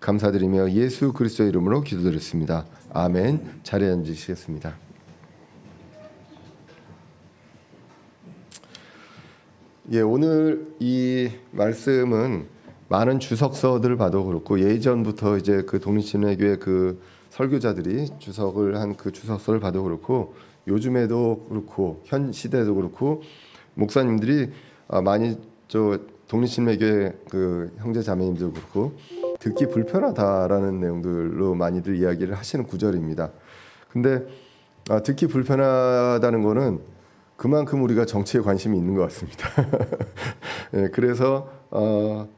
감사드리며 예수 그리스도의 이름으로 기도드렸습니다. 아멘. 자리에 앉으시겠습니다. 오늘 이 말씀은 많은 주석서들을 봐도 그렇고 예전부터 이제 그 독립신뢰교회 그 설교자들이 주석을 한 그 주석서를 봐도 그렇고 요즘에도 그렇고 현 시대도 그렇고 목사님들이 많이 독립신뢰교회 그 형제 자매님들 그렇고 듣기 불편하다라는 내용들로 많이들 이야기를 하시는 구절입니다. 근데 듣기 불편하다는 거는 그만큼 우리가 정치에 관심이 있는 것 같습니다. 그래서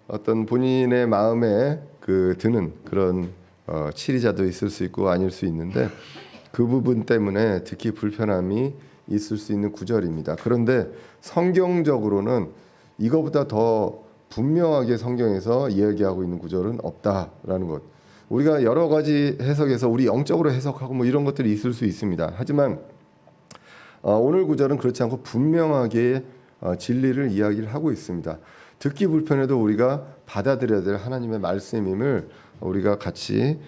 어떤 본인의 마음에 드는 그런 치리자도 있을 수 있고 아닐 수 있는데 그 부분 때문에 듣기 불편함이 있을 수 있는 구절입니다. 그런데 성경적으로는 이거보다 더 분명하게 성경에서 이야기하고 있는 구절은 없다라는 것. 우리가 여러 가지 해석에서 우리 영적으로 해석하고 뭐 이런 것들이 있을 수 있습니다. 하지만 오늘 구절은 그렇지 않고 분명하게 진리를 이야기를 하고 있습니다. 듣기 불편해도 우리가 받아들여야 될 하나님의 말씀임을 우리가 같이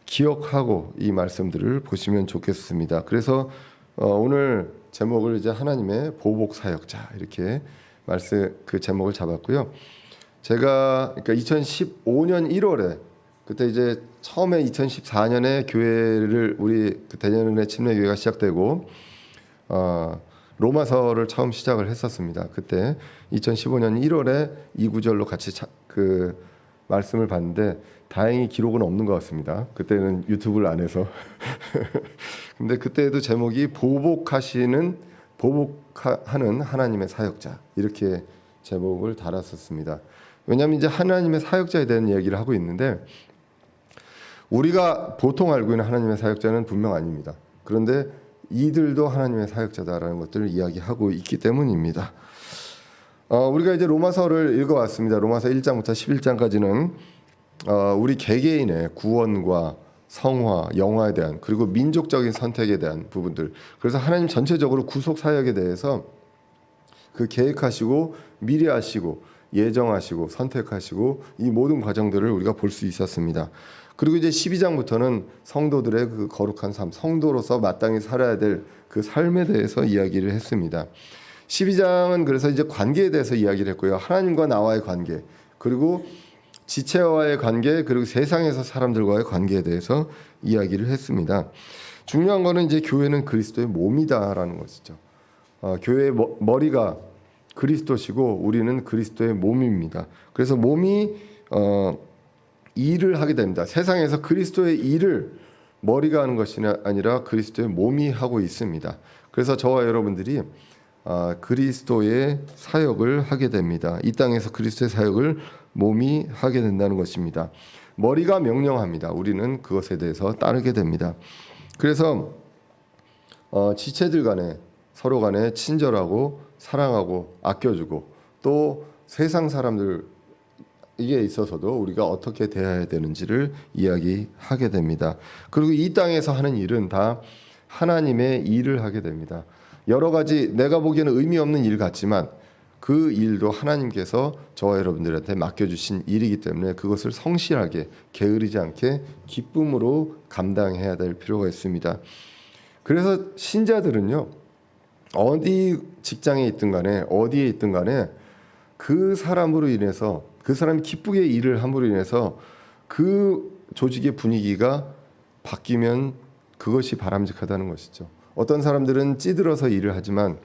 기억하고 이 말씀들을 보시면 좋겠습니다. 그래서 오늘 제목을 이제 하나님의 보복 사역자 이렇게 그 제목을 잡았고요. 제가 그러니까 2015년 1월에 그때 이제 처음에 2014년에 교회를 우리 대전의 침례교회가 시작되고 로마서를 처음 시작을 했었습니다. 그때 2015년 1월에 이 구절로 같이 그 말씀을 봤는데 다행히 기록은 없는 것 같습니다. 그때는 유튜브를 안 해서. 근데 그때도 제목이 보복하는 하나님의 사역자 이렇게 제목을 달았었습니다. 왜냐하면 이제 하나님의 사역자에 대한 이야기를 하고 있는데 우리가 보통 알고 있는 하나님의 사역자는 분명 아닙니다. 그런데 이들도 하나님의 사역자다라는 것들을 이야기하고 있기 때문입니다. 우리가 이제 로마서를 읽어왔습니다. 로마서 1장부터 11장까지는 우리 개개인의 구원과 성화, 영화에 대한 그리고 민족적인 선택에 대한 부분들. 그래서 하나님 전체적으로 구속 사역에 대해서 그 계획하시고 미리 하시고 예정하시고 선택하시고 이 모든 과정들을 우리가 볼 수 있었습니다. 그리고 이제 12장부터는 성도들의 그 거룩한 삶, 성도로서 마땅히 살아야 될 그 삶에 대해서 이야기를 했습니다. 12장은 그래서 이제 관계에 대해서 이야기를 했고요. 하나님과 나와의 관계, 그리고 지체와의 관계, 그리고 세상에서 사람들과의 관계에 대해서 이야기를 했습니다. 중요한 거는 이제 교회는 그리스도의 몸이다라는 것이죠. 교회의 머리가 그리스도시고 우리는 그리스도의 몸입니다. 그래서 몸이 일을 하게 됩니다. 세상에서 그리스도의 일을 머리가 하는 것이 아니라 그리스도의 몸이 하고 있습니다. 그래서 저와 여러분들이 그리스도의 사역을 하게 됩니다. 이 땅에서 그리스도의 사역을 몸이 하게 된다는 것입니다. 머리가 명령합니다. 우리는 그것에 대해서 따르게 됩니다. 그래서 지체들 간에 서로 간에 친절하고 사랑하고 아껴주고 또 세상 사람들 이게 있어서도 우리가 어떻게 대해야 되는지를 이야기하게 됩니다. 그리고 이 땅에서 하는 일은 다 하나님의 일을 하게 됩니다. 여러 가지 내가 보기에는 의미 없는 일 같지만 그 일도 하나님께서 저와 여러분들한테 맡겨주신 일이기 때문에 그것을 성실하게 게으르지 않게 기쁨으로 감당해야 될 필요가 있습니다. 그래서 신자들은요, 어디 직장에 있든 간에 어디에 있든 간에 그 사람으로 인해서 그 사람이 기쁘게 일을 함으로 인해서 그 조직의 분위기가 바뀌면 그것이 바람직하다는 것이죠. 어떤 사람들은 찌들어서 일을 하지만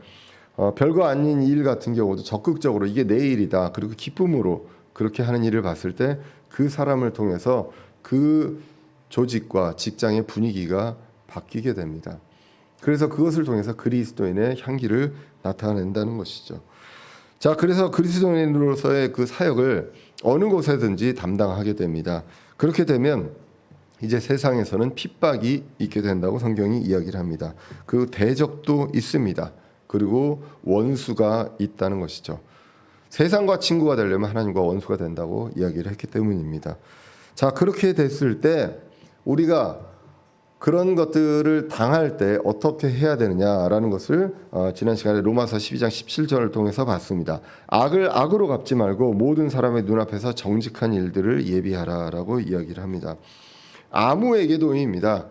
별거 아닌 일 같은 경우도 적극적으로 이게 내 일이다 그리고 기쁨으로 그렇게 하는 일을 봤을 때 그 사람을 통해서 그 조직과 직장의 분위기가 바뀌게 됩니다. 그래서 그것을 통해서 그리스도인의 향기를 나타낸다는 것이죠. 자, 그래서 그리스도인으로서의 그 사역을 어느 곳에든지 담당하게 됩니다. 그렇게 되면 이제 세상에서는 핍박이 있게 된다고 성경이 이야기를 합니다. 그 대적도 있습니다. 그리고 원수가 있다는 것이죠. 세상과 친구가 되려면 하나님과 원수가 된다고 이야기를 했기 때문입니다. 자, 그렇게 됐을 때 우리가 그런 것들을 당할 때 어떻게 해야 되느냐라는 것을 지난 시간에 로마서 12장 17절을 통해서 봤습니다. 악을 악으로 갚지 말고 모든 사람의 눈앞에서 정직한 일들을 예비하라라고 이야기를 합니다. 아무에게도입니다.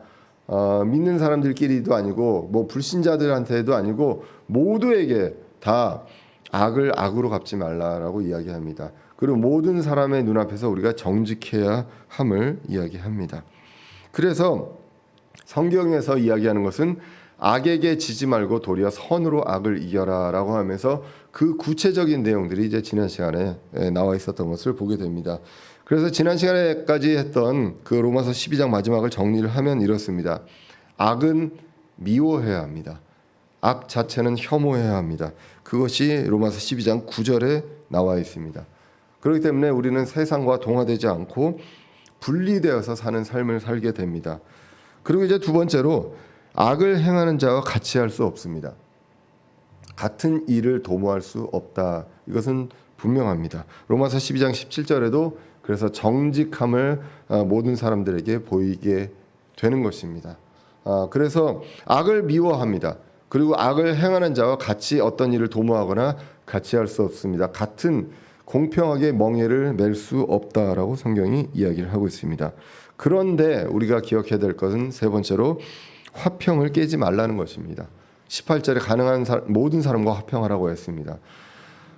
믿는 사람들끼리도 아니고 뭐 불신자들한테도 아니고 모두에게 다 악을 악으로 갚지 말라라고 이야기합니다. 그리고 모든 사람의 눈앞에서 우리가 정직해야 함을 이야기합니다. 그래서 성경에서 이야기하는 것은 악에게 지지 말고 도리어 선으로 악을 이겨라라고 하면서 그 구체적인 내용들이 이제 지난 시간에 나와 있었던 것을 보게 됩니다. 그래서 지난 시간에까지 했던 그 로마서 12장 마지막을 정리를 하면 이렇습니다. 악은 미워해야 합니다. 악 자체는 혐오해야 합니다. 그것이 로마서 12장 9절에 나와 있습니다. 그렇기 때문에 우리는 세상과 동화되지 않고 분리되어서 사는 삶을 살게 됩니다. 그리고 이제 두 번째로 악을 행하는 자와 같이 할 수 없습니다. 같은 일을 도모할 수 없다. 이것은 분명합니다. 로마서 12장 17절에도 그래서 정직함을 모든 사람들에게 보이게 되는 것입니다. 그래서 악을 미워합니다. 그리고 악을 행하는 자와 같이 어떤 일을 도모하거나 같이 할 수 없습니다. 같은 공평하게 멍에를 맬 수 없다라고 성경이 이야기를 하고 있습니다. 그런데 우리가 기억해야 될 것은 세 번째로 화평을 깨지 말라는 것입니다. 18절에 가능한 모든 사람과 화평하라고 했습니다.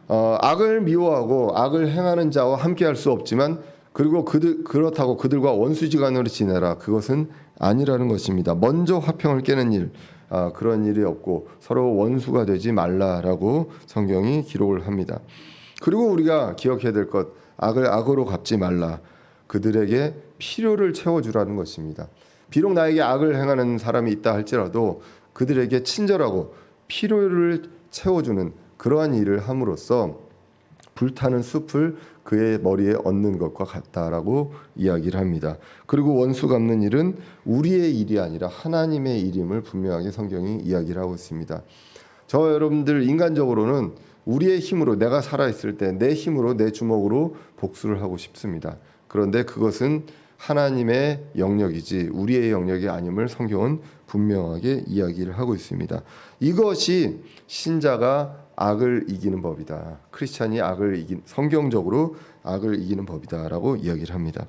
악을 미워하고 악을 행하는 자와 함께할 수 없지만 그리고 그렇다고 그들과 원수지간으로 지내라. 그것은 아니라는 것입니다. 먼저 화평을 깨는 일, 그런 일이 없고 서로 원수가 되지 말라라고 성경이 기록을 합니다. 그리고 우리가 기억해야 될 것, 악을 악으로 갚지 말라. 그들에게 필요를 채워주라는 것입니다. 비록 나에게 악을 행하는 사람이 있다 할지라도 그들에게 친절하고 필요를 채워주는 그러한 일을 함으로써 불타는 숲을 그의 머리에 얹는 것과 같다라고 이야기를 합니다. 그리고 원수 갚는 일은 우리의 일이 아니라 하나님의 일임을 분명하게 성경이 이야기를 하고 있습니다. 저 여러분들 인간적으로는 우리의 힘으로 내가 살아있을 때 내 힘으로 내 주먹으로 복수를 하고 싶습니다. 그런데 그것은 하나님의 영역이지 우리의 영역이 아님을 성경은 분명하게 이야기를 하고 있습니다. 이것이 신자가 악을 이기는 법이다. 크리스찬이 성경적으로 악을 이기는 법이다라고 이야기를 합니다.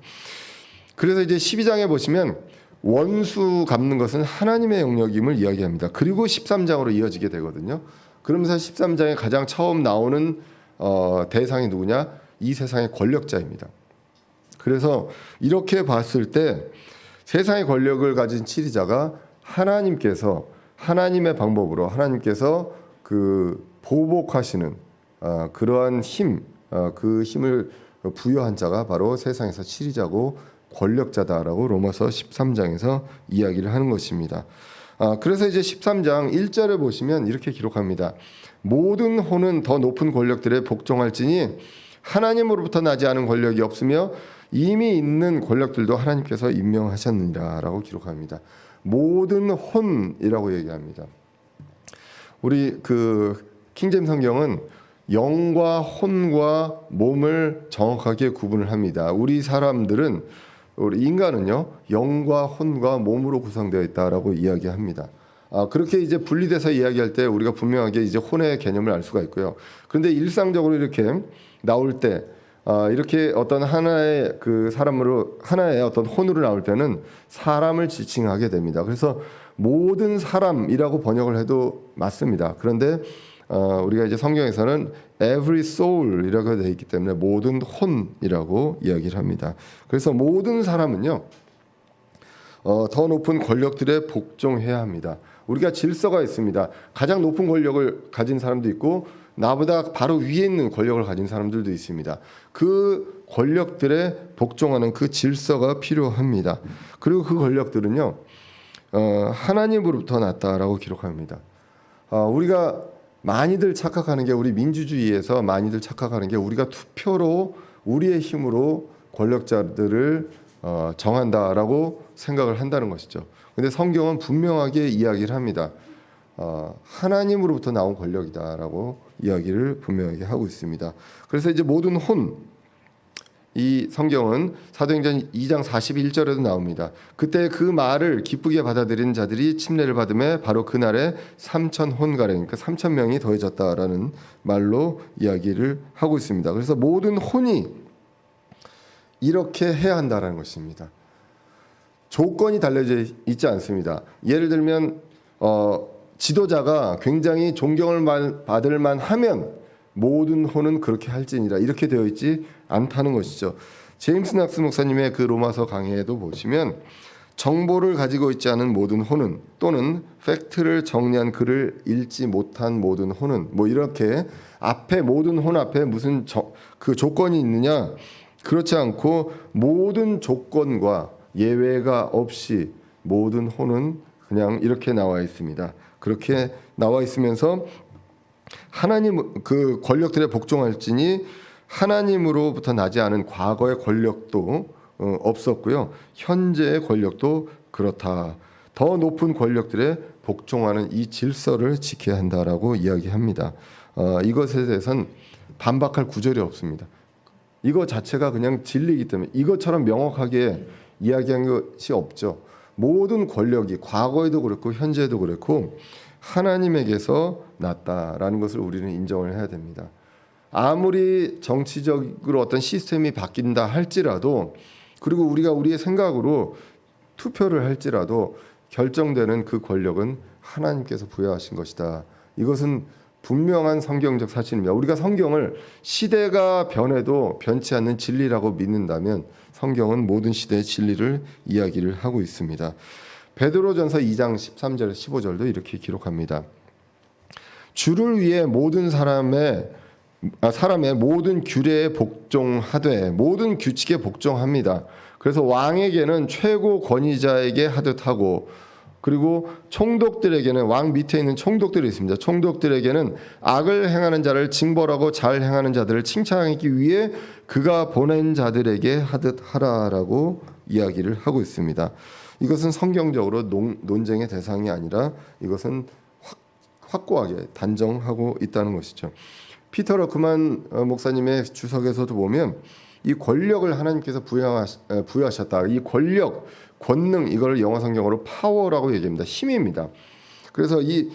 그래서 이제 12장에 보시면 원수 갚는 것은 하나님의 영역임을 이야기합니다. 그리고 13장으로 이어지게 되거든요. 그러면서 13장에 가장 처음 나오는 대상이 누구냐? 이 세상의 권력자입니다. 그래서 이렇게 봤을 때 세상의 권력을 가진 치리자가 하나님께서 하나님의 방법으로 하나님께서 그 보복하시는 그러한 힘, 그 힘을 부여한 자가 바로 세상에서 치리자고 권력자다라고 로마서 13장에서 이야기를 하는 것입니다. 그래서 이제 13장 1절에 보시면 이렇게 기록합니다. 모든 혼은 더 높은 권력들에 복종할지니 하나님으로부터 나지 않은 권력이 없으며 이미 있는 권력들도 하나님께서 임명하셨느니라라고 기록합니다. 모든 혼이라고 얘기합니다. 우리 그 킹제임스 성경은 영과 혼과 몸을 정확하게 구분을 합니다. 우리 인간은요 영과 혼과 몸으로 구성되어 있다라고 이야기합니다. 그렇게 이제 분리돼서 이야기할 때 우리가 분명하게 이제 혼의 개념을 알 수가 있고요. 그런데 일상적으로 이렇게 나올 때 이렇게 어떤 하나의 그 사람으로 하나의 어떤 혼으로 나올 때는 사람을 지칭하게 됩니다. 그래서 모든 사람이라고 번역을 해도 맞습니다. 그런데 우리가 이제 성경에서는 every soul이라고 되어 있기 때문에 모든 혼이라고 이야기를 합니다. 그래서 모든 사람은요 더 높은 권력들에 복종해야 합니다. 우리가 질서가 있습니다. 가장 높은 권력을 가진 사람도 있고 나보다 바로 위에 있는 권력을 가진 사람들도 있습니다. 그 권력들에 복종하는 그 질서가 필요합니다. 그리고 그 권력들은요 하나님으로부터 났다라고 기록합니다. 우리가 많이들 착각하는 게 우리 민주주의에서 많이들 착각하는 게 우리가 투표로 우리의 힘으로 권력자들을 정한다라고 생각을 한다는 것이죠. 근데 성경은 분명하게 이야기를 합니다. 하나님으로부터 나온 권력이다라고 이야기를 분명하게 하고 있습니다. 그래서 이제 모든 혼, 이 성경은 사도행전 2장 41절에도 나옵니다. 그때 그 말을 기쁘게 받아들인 자들이 침례를 받음에 바로 그날에 3,000혼가량, 그러니까 3,000명이 더해졌다라는 말로 이야기를 하고 있습니다. 그래서 모든 혼이 이렇게 해야 한다라는 것입니다. 조건이 달려져 있지 않습니다. 예를 들면 지도자가 굉장히 존경을 받을 만하면 모든 혼은 그렇게 할지니라 이렇게 되어 있지 않다는 것이죠. 제임스 낙스 목사님의 그 로마서 강해에도 보시면 정보를 가지고 있지 않은 모든 혼은 또는 팩트를 정리한 글을 읽지 못한 모든 혼은 뭐 이렇게 앞에 모든 혼 앞에 무슨 그 조건이 있느냐, 그렇지 않고 모든 조건과 예외가 없이 모든 혼은 그냥 이렇게 나와 있습니다. 그렇게 나와 있으면서 하나님 그 권력들에 복종할지니 하나님으로부터 나지 않은 과거의 권력도 없었고요. 현재의 권력도 그렇다. 더 높은 권력들에 복종하는 이 질서를 지켜야 한다라고 이야기합니다. 이것에 대해서는 반박할 구절이 없습니다. 이거 자체가 그냥 진리이기 때문에 이것처럼 명확하게 이야기한 것이 없죠. 모든 권력이 과거에도 그렇고 현재에도 그렇고 하나님에게서 났다라는 것을 우리는 인정을 해야 됩니다. 아무리 정치적으로 어떤 시스템이 바뀐다 할지라도, 그리고 우리가 우리의 생각으로 투표를 할지라도 결정되는 그 권력은 하나님께서 부여하신 것이다. 이것은 분명한 성경적 사실입니다. 우리가 성경을 시대가 변해도 변치 않는 진리라고 믿는다면 성경은 모든 시대의 진리를 이야기를 하고 있습니다. 베드로전서 2장 13절 15절도 이렇게 기록합니다. 주를 위해 모든 사람의 모든 규례에 복종하되 모든 규칙에 복종합니다. 그래서 왕에게는 최고 권위자에게 하듯 하고, 그리고 총독들에게는, 왕 밑에 있는 총독들이 있습니다. 총독들에게는 악을 행하는 자를 징벌하고 잘 행하는 자들을 칭찬하기 위해 그가 보낸 자들에게 하듯 하라라고 이야기를 하고 있습니다. 이것은 성경적으로 논쟁의 대상이 아니라 이것은 확고하게 단정하고 있다는 것이죠. 피터 러크만 목사님의 주석에서도 보면 이 권력을 하나님께서 부여하셨다. 이 권력, 권능, 이걸 영어 성경으로 파워라고 얘기합니다. 힘입니다. 그래서 이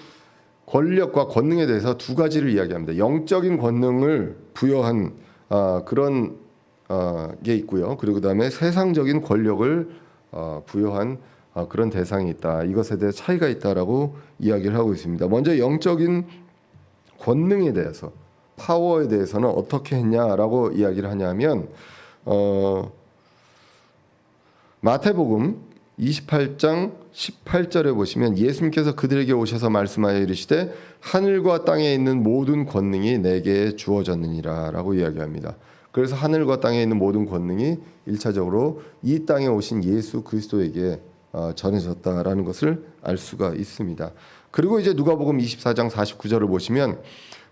권력과 권능에 대해서 두 가지를 이야기합니다. 영적인 권능을 부여한 그런 게 있고요. 그리고 그다음에 세상적인 권력을 부여한 그런 대상이 있다. 이것에 대해 차이가 있다라고 이야기를 하고 있습니다. 먼저 영적인 권능에 대해서, 파워에 대해서는 어떻게 했냐라고 이야기를 하냐면 마태복음 28장 18절에 보시면 예수님께서 그들에게 오셔서 말씀하여 이르시되 하늘과 땅에 있는 모든 권능이 내게 주어졌느니라 라고 이야기합니다. 그래서 하늘과 땅에 있는 모든 권능이 1차적으로 이 땅에 오신 예수 그리스도에게 전해졌다라는 것을 알 수가 있습니다. 그리고 이제 누가복음 24장 49절을 보시면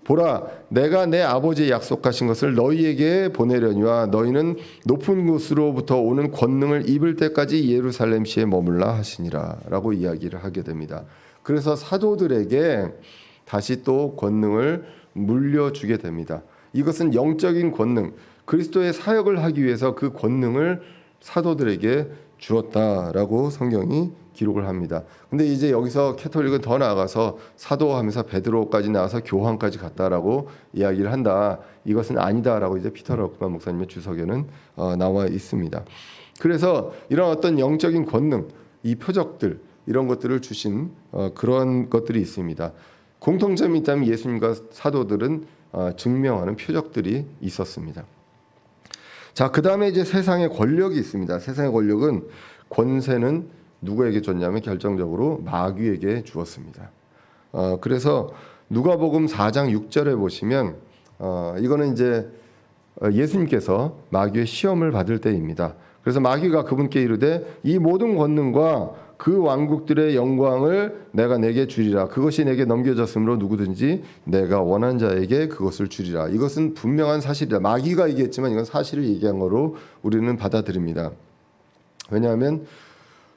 보라 내가 내 아버지의 약속하신 것을 너희에게 보내려니와 너희는 높은 곳으로부터 오는 권능을 입을 때까지 예루살렘시에 머물라 하시니라 라고 이야기를 하게 됩니다. 그래서 사도들에게 다시 또 권능을 물려주게 됩니다. 이것은 영적인 권능, 그리스도의 사역을 하기 위해서 그 권능을 사도들에게 주었다라고 성경이 기록을 합니다. 근데 이제 여기서 캐톨릭은 더 나아가서 사도하면서 베드로까지 나와서 교황까지 갔다라고 이야기를 한다. 이것은 아니다라고 이제 피터 러크만 목사님의 주석에는 나와 있습니다. 그래서 이런 어떤 영적인 권능, 이 표적들 이런 것들을 주신 그런 것들이 있습니다. 공통점이 있다면 예수님과 사도들은 증명하는 표적들이 있었습니다. 자, 그 다음에 이제 세상의 권력이 있습니다. 세상의 권력은 권세는 누구에게 줬냐면 결정적으로 마귀에게 주었습니다. 그래서 누가복음 4장 6절에 보시면 이거는 이제 예수님께서 마귀의 시험을 받을 때입니다. 그래서 마귀가 그분께 이르되 이 모든 권능과 그 왕국들의 영광을 내가 내게 주리라. 그것이 내게 넘겨졌으므로 누구든지 내가 원한 자에게 그것을 주리라. 이것은 분명한 사실이다. 마귀가 얘기했지만 이건 사실을 얘기한 거로 우리는 받아들입니다. 왜냐하면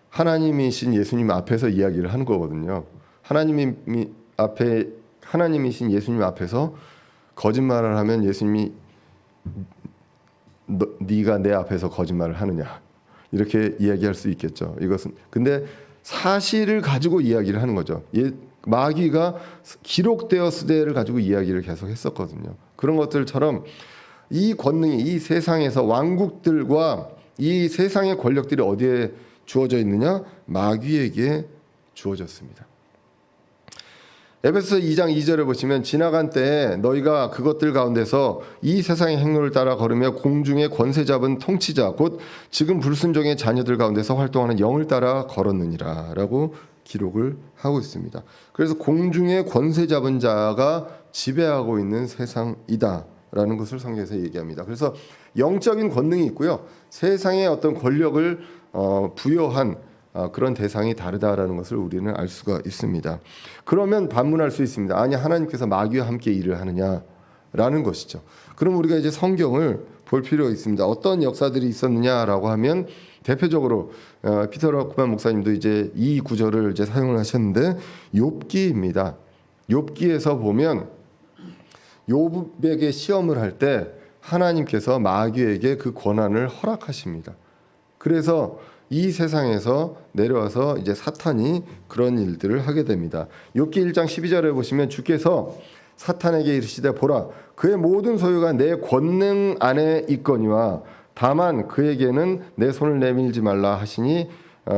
하나님이신 예수님 앞에서 이야기를 하는 거거든요. 하나님이신 예수님 앞에서 거짓말을 하면 예수님이 네가 내 앞에서 거짓말을 하느냐 이렇게 이야기할 수 있겠죠. 이것은 근데 사실을 가지고 이야기를 하는 거죠. 마귀가 기록되었으되를 가지고 이야기를 계속 했었거든요. 그런 것들처럼 이 권능이 이 세상에서 왕국들과 이 세상의 권력들이 어디에 주어져 있느냐? 마귀에게 주어졌습니다. 에베소서 2장 2절에 보시면 지나간 때에 너희가 그것들 가운데서 이 세상의 행로를 따라 걸으며 공중의 권세 잡은 통치자 곧 지금 불순종의 자녀들 가운데서 활동하는 영을 따라 걸었느니라 라고 기록을 하고 있습니다. 그래서 공중의 권세 잡은 자가 지배하고 있는 세상이다 라는 것을 성경에서 얘기합니다. 그래서 영적인 권능이 있고요. 세상의 어떤 권력을 부여한 그런 대상이 다르다라는 것을 우리는 알 수가 있습니다. 그러면 반문할 수 있습니다. 아니 하나님께서 마귀와 함께 일을 하느냐라는 것이죠. 그럼 우리가 이제 성경을 볼 필요가 있습니다. 어떤 역사들이 있었느냐라고 하면 대표적으로 피터 럭만 목사님도 이제 이 구절을 이제 사용을 하셨는데 욥기입니다. 욥기에서 보면 욥에게 시험을 할 때 하나님께서 마귀에게 그 권한을 허락하십니다. 그래서 이 세상에서 내려와서 이제 사탄이 그런 일들을 하게 됩니다. 욥기 1장 12절에 보시면 주께서 사탄에게 이르시되 보라 그의 모든 소유가 내 권능 안에 있거니와 다만 그에게는 내 손을 내밀지 말라 하시니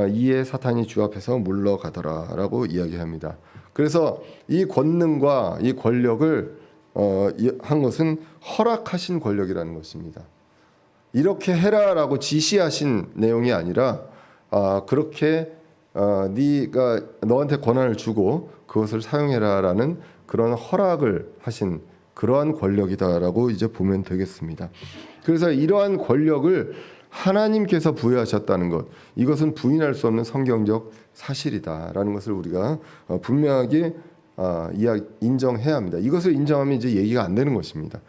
이에 사탄이 주 앞에서 물러가더라라고 이야기합니다. 그래서 이 권능과 이 권력을 한 것은 허락하신 권력이라는 것입니다. 이렇게 해라라고 지시하신 내용이 아니라 그렇게 네가 너한테 권한을 주고 그것을 사용해라라는 그런 허락을 하신 그러한 권력이다라고 이제 보면 되겠습니다. 그래서 이러한 권력을 하나님께서 부여하셨다는 것, 이것은 부인할 수 없는 성경적 사실이다라는 것을 우리가 분명하게 인정해야 합니다. 이것을 인정하면 이제 얘기가 안 되는 것입니다.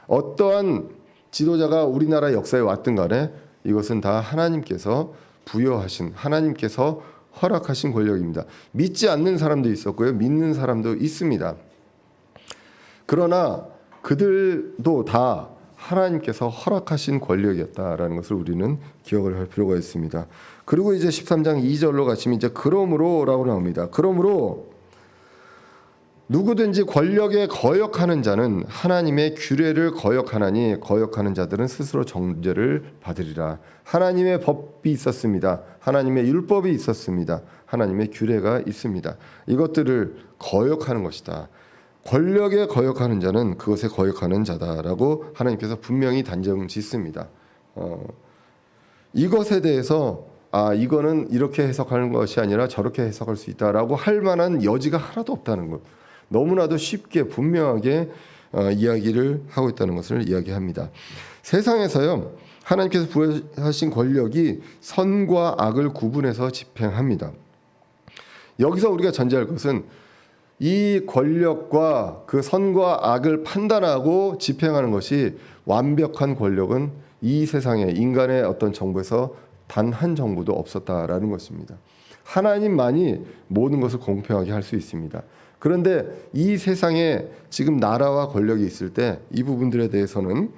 어떠한 지도자가 우리나라 역사에 왔든 간에 이것은 다 하나님께서 부여하신, 하나님께서 허락하신 권력입니다. 믿지 않는 사람도 있었고요, 믿는 사람도 있습니다. 그러나 그들도 다 하나님께서 허락하신 권력이었다라는 것을 우리는 기억을 할 필요가 있습니다. 그리고 이제 13장 2절로 가시면 이제 그러므로라고 나옵니다. 그러므로 누구든지 권력에 거역하는 자는 하나님의 규례를 거역하나니 거역하는 자들은 스스로 정죄를 받으리라. 하나님의 법이 있었습니다. 하나님의 율법이 있었습니다. 하나님의 규례가 있습니다. 이것들을 거역하는 것이다. 권력에 거역하는 자는 그것에 거역하는 자다라고 하나님께서 분명히 단정 짓습니다. 이것에 대해서 이거는 이렇게 해석하는 것이 아니라 저렇게 해석할 수 있다라고 할 만한 여지가 하나도 없다는 것. 너무나도 쉽게 분명하게 이야기를 하고 있다는 것을 이야기합니다. 세상에서요, 하나님께서 부여하신 권력이 선과 악을 구분해서 집행합니다. 여기서 우리가 전제할 것은 이 권력과 그 선과 악을 판단하고 집행하는 것이 완벽한 권력은 이 세상에 인간의 어떤 정부에서 단 한 정부도 없었다라는 것입니다. 하나님만이 모든 것을 공평하게 할 수 있습니다. 그런데 이 세상에 지금 나라와 권력이 있을 때 이 부분들에 대해서는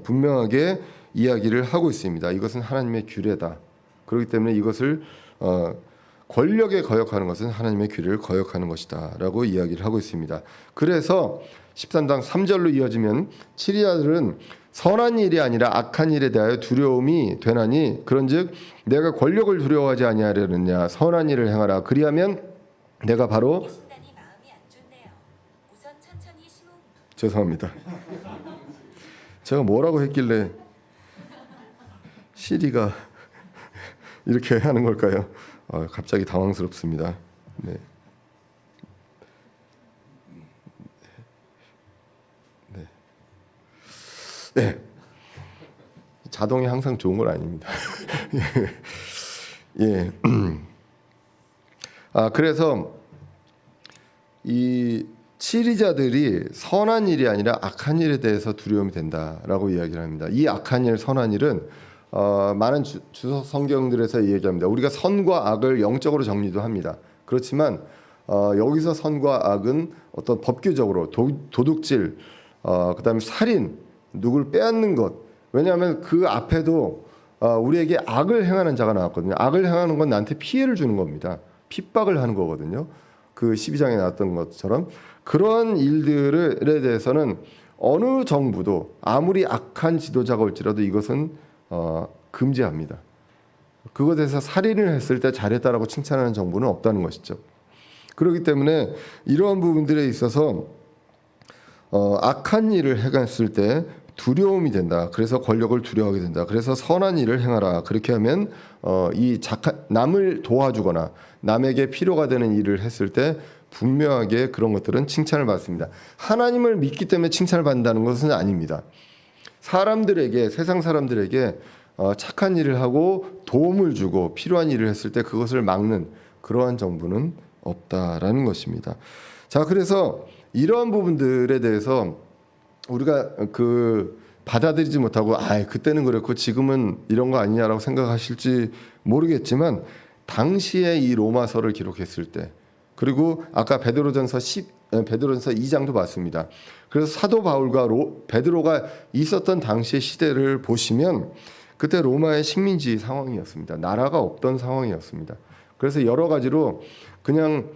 분명하게 이야기를 하고 있습니다. 이것은 하나님의 규례다. 그렇기 때문에 이것을 권력에 거역하는 것은 하나님의 규례를 거역하는 것이다 라고 이야기를 하고 있습니다. 그래서 13장 3절로 이어지면 치리자들은 선한 일이 아니라 악한 일에 대하여 두려움이 되나니 그런즉 내가 권력을 두려워하지 아니하려느냐 선한 일을 행하라 그리하면 내가 바로 죄송합니다. 제가 뭐라고 했길래 시리가 이렇게 하는 걸까요? 갑자기 당황스럽습니다. 네. 네. 네. 자동이 항상 좋은 건 아닙니다. 예. 그래서 이 치리자들이 선한 일이 아니라 악한 일에 대해서 두려움이 된다라고 이야기를 합니다. 이 악한 일, 선한 일은 많은 주석 성경들에서 얘기합니다. 우리가 선과 악을 영적으로 정리도 합니다. 그렇지만 여기서 선과 악은 어떤 법규적으로 도둑질, 그다음에 살인, 누굴 빼앗는 것, 왜냐하면 그 앞에도 우리에게 악을 행하는 자가 나왔거든요. 악을 행하는 건 나한테 피해를 주는 겁니다. 핍박을 하는 거거든요. 그 12장에 나왔던 것처럼 그런 일들에 대해서는 어느 정부도 아무리 악한 지도자가 올지라도 이것은 금지합니다. 그것에서 살인을 했을 때 잘했다라고 칭찬하는 정부는 없다는 것이죠. 그렇기 때문에 이러한 부분들에 있어서 악한 일을 행했을 때 두려움이 된다. 그래서 권력을 두려워하게 된다. 그래서 선한 일을 행하라. 그렇게 하면 남을 도와주거나 남에게 필요가 되는 일을 했을 때 분명하게 그런 것들은 칭찬을 받습니다. 하나님을 믿기 때문에 칭찬을 받는다는 것은 아닙니다. 사람들에게, 세상 사람들에게 착한 일을 하고 도움을 주고 필요한 일을 했을 때 그것을 막는 그러한 정부는 없다라는 것입니다. 자, 그래서 이러한 부분들에 대해서 우리가 받아들이지 못하고 그때는 그랬고 지금은 이런 거 아니냐라고 생각하실지 모르겠지만 당시에 이 로마서를 기록했을 때, 그리고 아까 베드로전서 2장도 봤습니다. 그래서 사도 바울과 베드로가 있었던 당시의 시대를 보시면 그때 로마의 식민지 상황이었습니다. 나라가 없던 상황이었습니다. 그래서 여러 가지로 그냥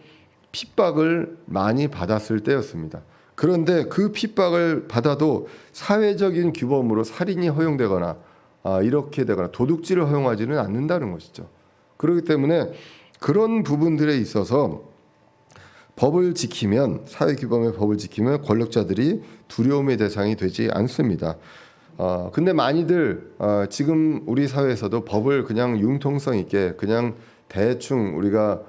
핍박을 많이 받았을 때였습니다. 그런데 그 핍박을 받아도 사회적인 규범으로 살인이 허용되거나 이렇게 되거나 도둑질을 허용하지는 않는다는 것이죠. 그렇기 때문에 그런 부분들에 있어서 법을 지키면, 사회 규범의 법을 지키면 권력자들이 두려움의 대상이 되지 않습니다. 근데 많이들 지금 우리 사회에서도 법을 그냥 융통성 있게 그냥 대충 우리가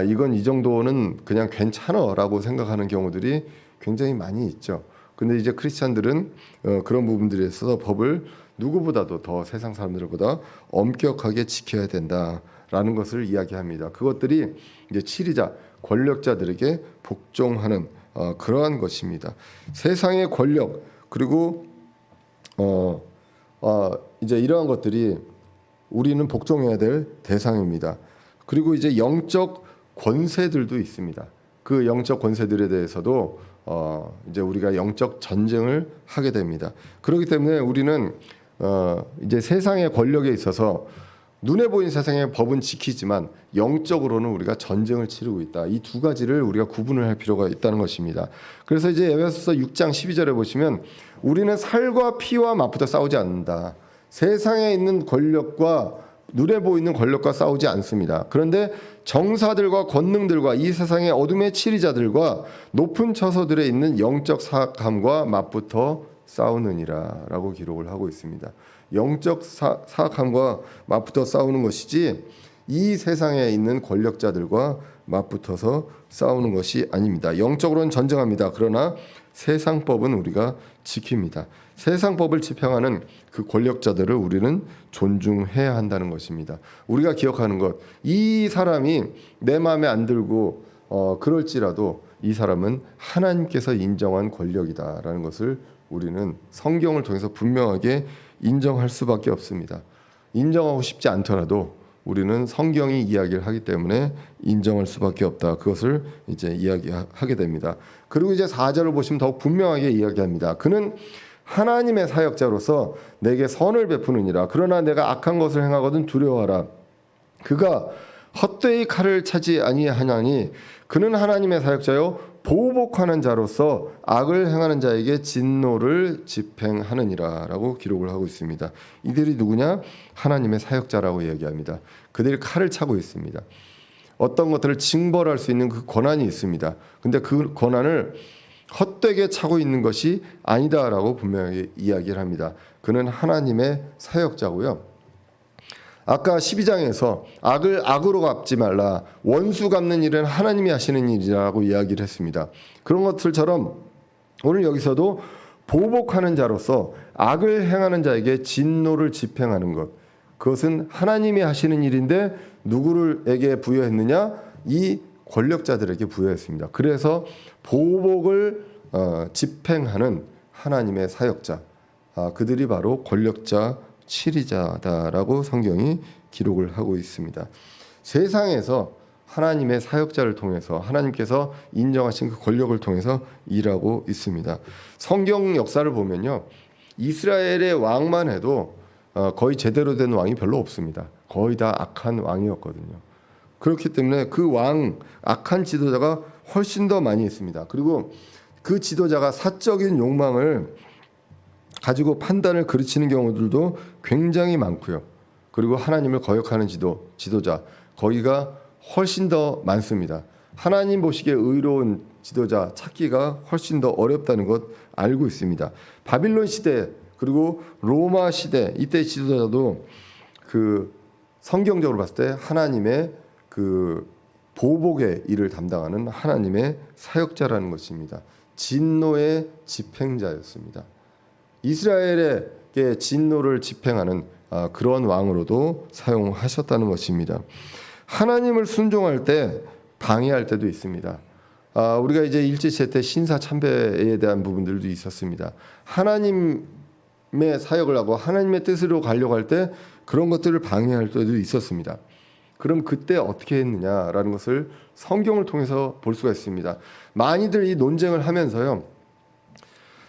이건 이 정도는 그냥 괜찮아라고 생각하는 경우들이 굉장히 많이 있죠. 근데 이제 크리스찬들은 그런 부분들에 있어서 법을 누구보다도 더 세상 사람들보다 엄격하게 지켜야 된다라는 것을 이야기합니다. 그것들이 이제 치리자, 권력자들에게 복종하는 그러한 것입니다. 세상의 권력, 그리고 이제 이러한 것들이 우리는 복종해야 될 대상입니다. 그리고 이제 영적 권세들도 있습니다. 그 영적 권세들에 대해서도 이제 우리가 영적 전쟁을 하게 됩니다. 그렇기 때문에 우리는 이제 세상의 권력에 있어서 눈에 보이는 세상의 법은 지키지만 영적으로는 우리가 전쟁을 치르고 있다. 이 두 가지를 우리가 구분을 할 필요가 있다는 것입니다. 그래서 이제 에베소서 6장 12절에 보시면 우리는 살과 피와 맞붙어 싸우지 않는다. 세상에 있는 권력과 눈에 보이는 권력과 싸우지 않습니다. 그런데 정사들과 권능들과 이 세상의 어둠의 치리자들과 높은 처소들에 있는 영적 사악함과 맞붙어 싸우느니라 라고 기록을 하고 있습니다. 영적 사악함과 맞붙어 싸우는 것이지 이 세상에 있는 권력자들과 맞붙어서 싸우는 것이 아닙니다. 영적으로는 전쟁합니다. 그러나 세상법은 우리가 지킵니다. 세상법을 집행하는 그 권력자들을 우리는 존중해야 한다는 것입니다. 우리가 기억하는 것, 이 사람이 내 마음에 안 들고 그럴지라도 이 사람은 하나님께서 인정한 권력이다라는 것을 우리는 성경을 통해서 분명하게 인정할 수밖에 없습니다. 인정하고 싶지 않더라도 우리는 성경이 이야기를 하기 때문에 인정할 수밖에 없다. 그것을 이제 이야기하게 됩니다. 그리고 이제 4절을 보시면 더욱 분명하게 이야기합니다. 그는 하나님의 사역자로서 내게 선을 베푸느니라. 그러나 내가 악한 것을 행하거든 두려워하라. 그가 헛되이 칼을 차지 아니하나니 그는 하나님의 사역자요 보복하는 자로서 악을 행하는 자에게 진노를 집행하느니라 라고 기록을 하고 있습니다. 이들이 누구냐? 하나님의 사역자라고 이야기합니다. 그들이 칼을 차고 있습니다. 어떤 것들을 징벌할 수 있는 그 권한이 있습니다. 근데 그 권한을 헛되게 차고 있는 것이 아니다라고 분명히 이야기를 합니다. 그는 하나님의 사역자고요. 아까 12장에서 악을 악으로 갚지 말라. 원수 갚는 일은 하나님이 하시는 일이라고 이야기를 했습니다. 그런 것들처럼 오늘 여기서도 보복하는 자로서 악을 행하는 자에게 진노를 집행하는 것. 그것은 하나님이 하시는 일인데 누구에게 부여했느냐? 이 권력자들에게 부여했습니다. 그래서 보복을 집행하는 하나님의 사역자, 그들이 바로 권력자, 치리자다라고 성경이 기록을 하고 있습니다. 세상에서 하나님의 사역자를 통해서 하나님께서 인정하신 그 권력을 통해서 일하고 있습니다. 성경 역사를 보면요, 이스라엘의 왕만 해도 거의 제대로 된 왕이 별로 없습니다. 거의 다 악한 왕이었거든요. 그렇기 때문에 그 악한 지도자가 훨씬 더 많이 있습니다. 그리고 그 지도자가 사적인 욕망을 가지고 판단을 그르치는 경우들도 굉장히 많고요. 그리고 하나님을 거역하는 지도자 거기가 훨씬 더 많습니다. 하나님 보시기에 의로운 지도자 찾기가 훨씬 더 어렵다는 것 알고 있습니다. 바빌론 시대 그리고 로마 시대 이때 지도자도 그 성경적으로 봤을 때 하나님의 그 보복의 일을 담당하는 하나님의 사역자라는 것입니다. 진노의 집행자였습니다. 이스라엘에게 진노를 집행하는 그런 왕으로도 사용하셨다는 것입니다. 하나님을 순종할 때 방해할 때도 있습니다. 우리가 이제 일제시대 때 신사참배에 대한 부분들도 있었습니다. 하나님의 사역을 하고 하나님의 뜻으로 가려고 할 때 그런 것들을 방해할 때도 있었습니다. 그럼 그때 어떻게 했느냐라는 것을 성경을 통해서 볼 수가 있습니다. 많이들 이 논쟁을 하면서요.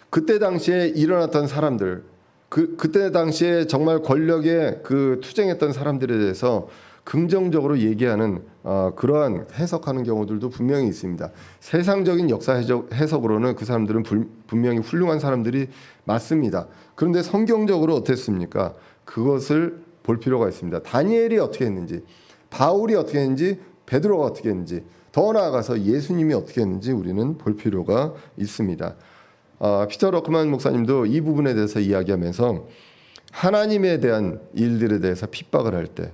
그때 당시에 일어났던 사람들, 그때 당시에 정말 권력에 투쟁했던 사람들에 대해서 긍정적으로 얘기하는 그러한 해석하는 경우들도 분명히 있습니다. 세상적인 역사 해석으로는 그 사람들은 분명히 훌륭한 사람들이 맞습니다. 그런데 성경적으로 어땠습니까? 그것을 볼 필요가 있습니다. 다니엘이 어떻게 했는지, 바울이 어떻게 했는지, 베드로가 어떻게 했는지, 더 나아가서 예수님이 어떻게 했는지 우리는 볼 필요가 있습니다. 피터 러크만 목사님도 이 부분에 대해서 이야기하면서 하나님에 대한 일들에 대해서 핍박을 할 때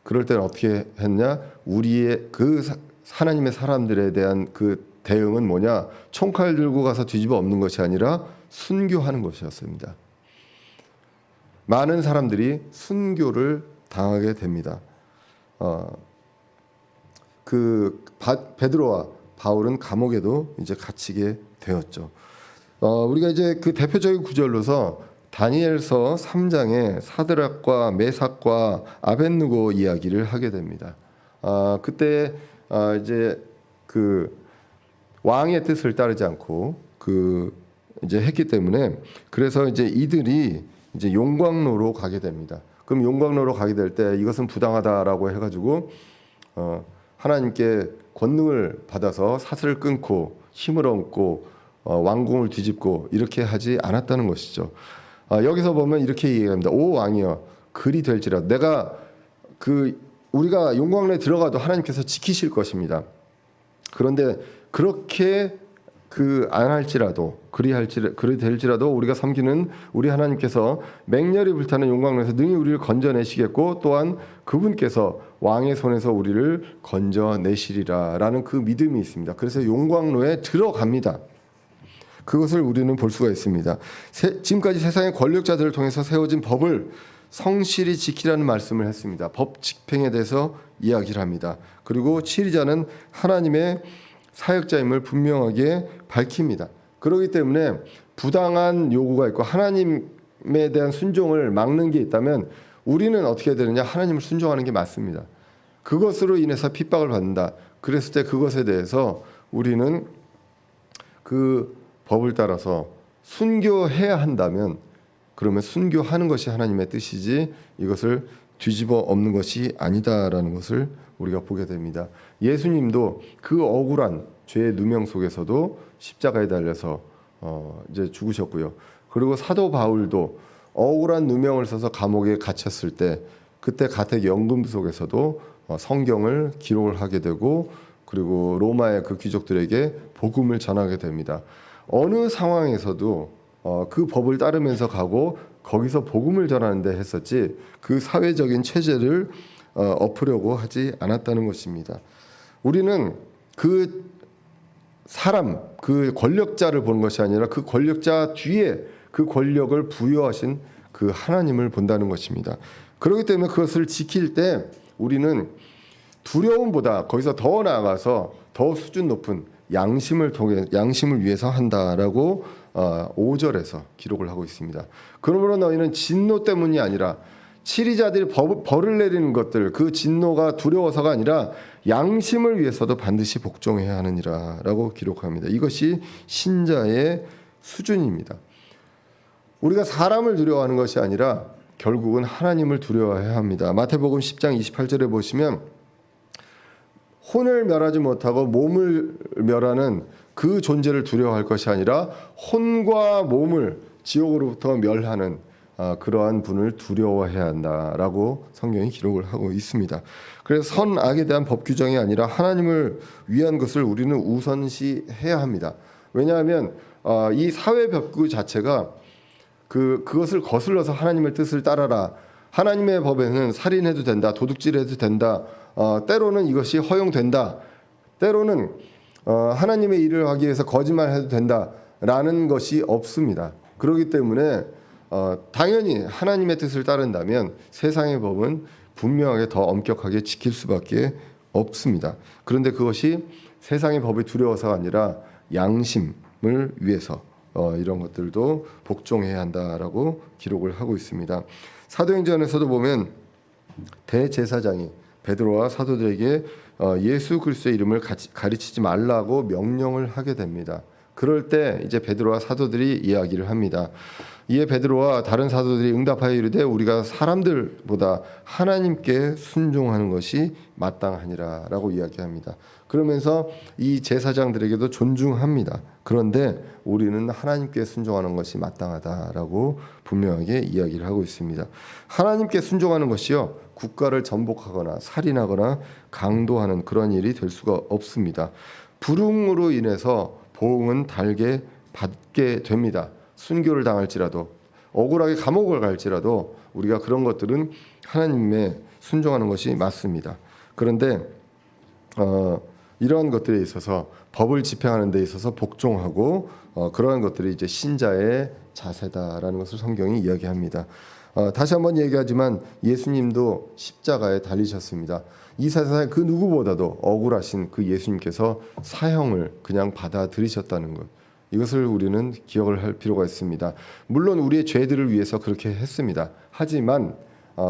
그럴 때는 어떻게 했냐? 우리의 하나님의 사람들에 대한 그 대응은 뭐냐? 총칼 들고 가서 뒤집어 엎는 것이 아니라 순교하는 것이었습니다. 많은 사람들이 순교를 당하게 됩니다. 베드로와 바울은 감옥에도 이제 갇히게 되었죠. 우리가 이제 그 대표적인 구절로서 다니엘서 3장에 사드락과 메삭과 아벳느고 이야기를 하게 됩니다. 그때 이제 그 왕의 뜻을 따르지 않고 이제 했기 때문에 그래서 이제 이들이 이제 용광로로 가게 됩니다. 그럼 용광로로 가게 될 때 이것은 부당하다라고 해가지고 하나님께 권능을 받아서 사슬을 끊고 힘을 얻고 왕궁을 뒤집고 이렇게 하지 않았다는 것이죠. 여기서 보면 이렇게 얘기합니다. 오 왕이여 그리 될지라도 우리가 용광로에 들어가도 하나님께서 지키실 것입니다. 그런데 그렇게 안 할지라도 그리 될지라도 우리가 섬기는 우리 하나님께서 맹렬히 불타는 용광로에서 능히 우리를 건져내시겠고 또한 그분께서 왕의 손에서 우리를 건져내시리라라는 그 믿음이 있습니다. 그래서 용광로에 들어갑니다. 그것을 우리는 볼 수가 있습니다. 지금까지 세상의 권력자들을 통해서 세워진 법을 성실히 지키라는 말씀을 했습니다. 법 집행에 대해서 이야기를 합니다. 그리고 치리자는 하나님의 사역자임을 분명하게 밝힙니다. 그렇기 때문에 부당한 요구가 있고 하나님에 대한 순종을 막는 게 있다면 우리는 어떻게 되느냐? 하나님을 순종하는 게 맞습니다. 그것으로 인해서 핍박을 받는다. 그랬을 때 그것에 대해서 우리는 그 법을 따라서 순교해야 한다면 그러면 순교하는 것이 하나님의 뜻이지 이것을 뒤집어 엎는 것이 아니다라는 것을 우리가 보게 됩니다. 예수님도 그 억울한 죄의 누명 속에서도 십자가에 달려서 이제 죽으셨고요. 그리고 사도 바울도 억울한 누명을 써서 감옥에 갇혔을 때 그때 가택 연금 속에서도 성경을 기록을 하게 되고 그리고 로마의 그 귀족들에게 복음을 전하게 됩니다. 어느 상황에서도 그 법을 따르면서 가고 거기서 복음을 전하는데 했었지 그 사회적인 체제를 엎으려고 하지 않았다는 것입니다. 우리는 그 사람, 그 권력자를 보는 것이 아니라 그 권력자 뒤에 그 권력을 부여하신 그 하나님을 본다는 것입니다. 그렇기 때문에 그것을 지킬 때 우리는 두려움보다 거기서 더 나아가서 더 수준 높은 양심을 위해서 한다라고 5절에서 기록을 하고 있습니다. 그러므로 너희는 진노 때문이 아니라 치리자들이 벌을 내리는 것들 그 진노가 두려워서가 아니라 양심을 위해서도 반드시 복종해야 하느니라 라고 기록합니다. 이것이 신자의 수준입니다. 우리가 사람을 두려워하는 것이 아니라 결국은 하나님을 두려워해야 합니다. 마태복음 10장 28절에 보시면 혼을 멸하지 못하고 몸을 멸하는 그 존재를 두려워할 것이 아니라 혼과 몸을 지옥으로부터 멸하는 그러한 분을 두려워해야 한다라고 성경이 기록을 하고 있습니다. 그래서 선악에 대한 법 규정이 아니라 하나님을 위한 것을 우리는 우선시해야 합니다. 왜냐하면 이 사회 법규 자체가 그것을 거슬러서 하나님의 뜻을 따라라. 하나님의 법에는 살인해도 된다, 도둑질해도 된다, 때로는 이것이 허용된다, 때로는 하나님의 일을 하기 위해서 거짓말해도 된다라는 것이 없습니다. 그렇기 때문에 당연히 하나님의 뜻을 따른다면 세상의 법은 분명하게 더 엄격하게 지킬 수밖에 없습니다. 그런데 그것이 세상의 법이 두려워서가 아니라 양심을 위해서 이런 것들도 복종해야 한다라고 기록을 하고 있습니다. 사도행전에서도 보면 대제사장이 베드로와 사도들에게 예수 그리스도의 이름을 가르치지 말라고 명령을 하게 됩니다. 그럴 때 이제 베드로와 사도들이 이야기를 합니다. 이에 베드로와 다른 사도들이 응답하여 이르되 우리가 사람들보다 하나님께 순종하는 것이 마땅하니라라고 이야기합니다. 그러면서 이 제사장들에게도 존중합니다. 그런데 우리는 하나님께 순종하는 것이 마땅하다라고 분명하게 이야기를 하고 있습니다. 하나님께 순종하는 것이요 국가를 전복하거나 살인하거나 강도하는 그런 일이 될 수가 없습니다. 불응으로 인해서 보응은 달게 받게 됩니다. 순교를 당할지라도 억울하게 감옥을 갈지라도 우리가 그런 것들은 하나님의 순종하는 것이 맞습니다. 그런데 이러한 것들에 있어서 법을 집행하는 데 있어서 복종하고 그러한 것들이 이제 신자의 자세다라는 것을 성경이 이야기합니다. 다시 한번 얘기하지만 예수님도 십자가에 달리셨습니다. 이 세상에 그 누구보다도 억울하신 그 예수님께서 사형을 그냥 받아들이셨다는 것, 이것을 우리는 기억을 할 필요가 있습니다. 물론 우리의 죄들을 위해서 그렇게 했습니다. 하지만